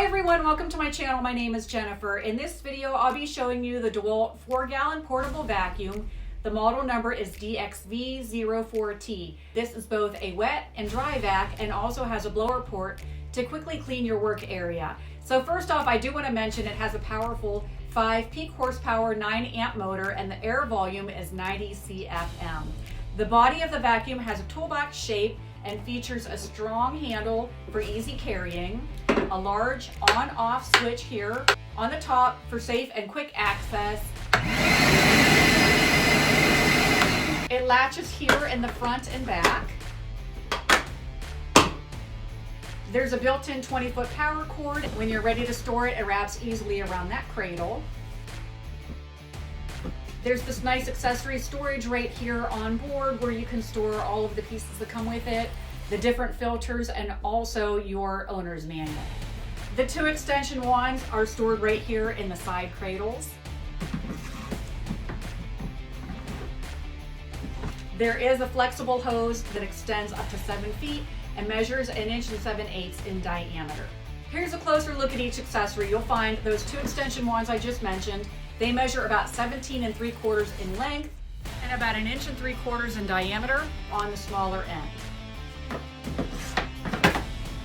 Hi everyone, welcome to my channel. My name is Jennifer. In this video, I'll be showing you the DeWalt 4-gallon portable vacuum. The model number is DXV04T. This is both a wet and dry vac and also has a blower port to quickly clean your work area. So first off, I do want to mention it has a powerful 5 peak horsepower 9 amp motor and the air volume is 90 CFM. The body of the vacuum has a toolbox shape and features a strong handle for easy carrying, a large on-off switch here on the top for safe and quick access. It latches here in the front and back. There's a built-in 20-foot power cord. When you're ready to store it, it wraps easily around that cradle. There's this nice accessory storage right here on board where you can store all of the pieces that come with it, the different filters, and also your owner's manual. The 2 extension wands are stored right here in the side cradles. There is a flexible hose that extends up to 7 feet and measures 1 inch and 7/8 in diameter. Here's a closer look at each accessory. You'll find those 2 extension wands I just mentioned. They measure about 17 3/4 in length and about 1 3/4 inches in diameter on the smaller end.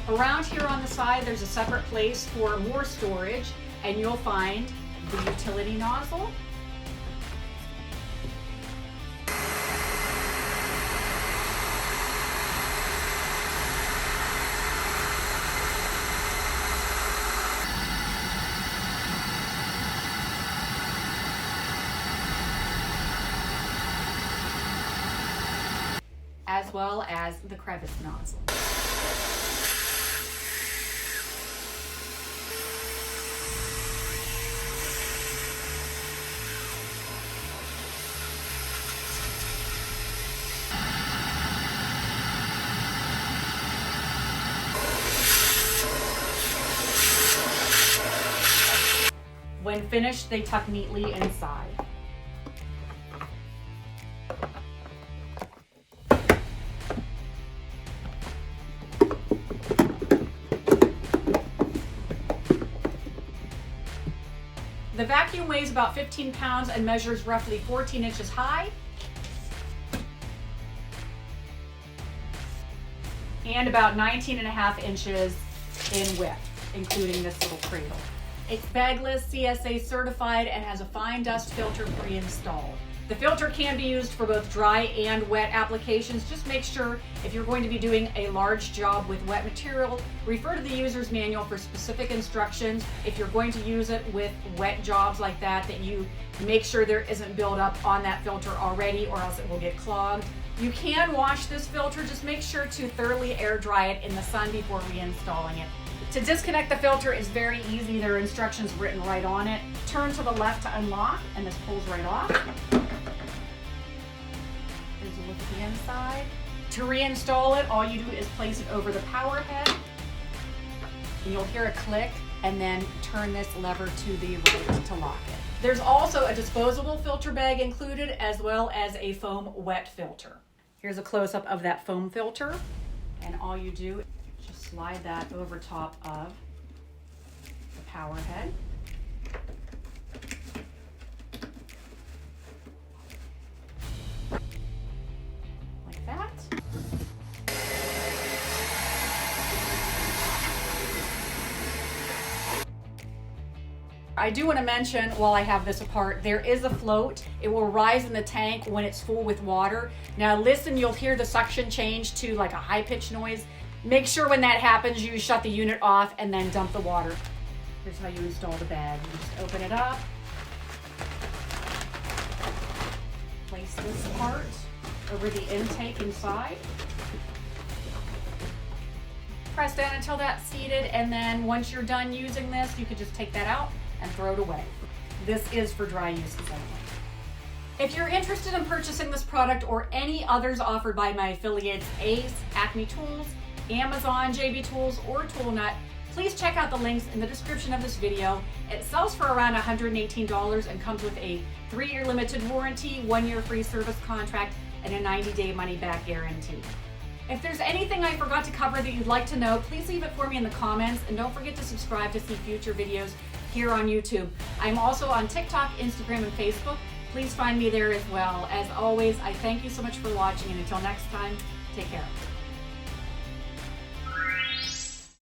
Around here on the side, there's a separate place for more storage, and you'll find the utility nozzle, as well as the crevice nozzle. When finished, they tuck neatly inside. The vacuum weighs about 15 pounds and measures roughly 14 inches high and about 19.5 inches in width, including this little cradle. It's bagless, CSA certified, and has a fine dust filter pre-installed. The filter can be used for both dry and wet applications. Just make sure if you're going to be doing a large job with wet material, refer to the user's manual for specific instructions. If you're going to use it with wet jobs like that you make sure there isn't buildup on that filter already, or else it will get clogged. You can wash this filter, just make sure to thoroughly air dry it in the sun before reinstalling it. To disconnect the filter is very easy. There are instructions written right on it. Turn to the left to unlock, and this pulls right off. There's a look at the inside. To reinstall it, all you do is place it over the power head. And you'll hear a click, and then turn this lever to the right to lock it. There's also a disposable filter bag included, as well as a foam wet filter. Here's a close-up of that foam filter, and all you do is just slide that over top of the power head. Like that. I do want to mention, while I have this apart, there is a float. It will rise in the tank when it's full with water. Now listen, you'll hear the suction change to like a high-pitched noise. Make sure when that happens, you shut the unit off and then dump the water. Here's how you install the bag. You just open it up. Place this part over the intake inside. Press down until that's seated, and then once you're done using this, you can just take that out and throw it away. This is for dry uses only. If you're interested in purchasing this product or any others offered by my affiliates Ace, Acme Tools, Amazon, JB Tools, or ToolNut, please check out the links in the description of this video. It sells for around $118 and comes with a 3-year limited warranty, 1-year free service contract, and a 90-day money-back guarantee. If there's anything I forgot to cover that you'd like to know, please leave it for me in the comments, and don't forget to subscribe to see future videos here on YouTube. I'm also on TikTok, Instagram, and Facebook. Please find me there as well. As always, I thank you so much for watching, and until next time, take care.